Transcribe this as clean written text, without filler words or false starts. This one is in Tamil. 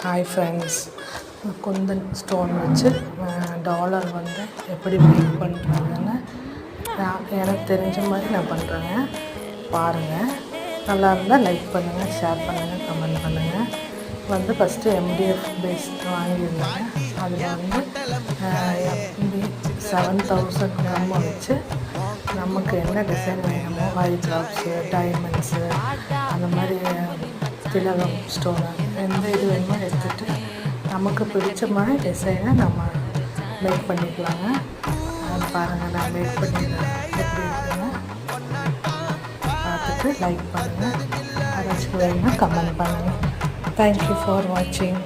ஹாய் ஃப்ரெண்ட்ஸ், குந்தன் ஸ்டோன் வச்சு டாலர் வந்து எப்படி மேக் பண்ணுறாங்கன்னு எனக்கு தெரிஞ்ச மாதிரி நான் பண்ணுறேங்க. பாருங்கள். நல்லா இருந்தால் லைக் பண்ணுங்கள், ஷேர் பண்ணுங்கள், கமெண்ட் பண்ணுங்கள். வந்து ஃபஸ்ட்டு எம்டிஎஃப் பேஸ் வாங்கியிருந்தேங்க. அதில் வந்து எம்பி 7000 கிராம் வச்சு நமக்கு என்ன டிசைன் வேணுமோ, ஹை ட்ராப்ஸு, டைமண்ட்ஸு, அந்த மாதிரி திலகம் ஸ்டோனு எந்த இது வேணுமோ எடுத்துகிட்டு நமக்கு பிடிச்ச மாதிரி டிசைனை நம்ம மேக் பண்ணிக்கலாங்க. பாருங்கள், நான் மேக் பண்ணிடுறேன். எப்படி இருக்குன்னு பார்த்துட்டு லைக் பண்ணுங்கள், யாராச்சும் வேணும்னா கமெண்ட் பண்ணுங்கள். தேங்க்யூ ஃபார் வாட்சிங்.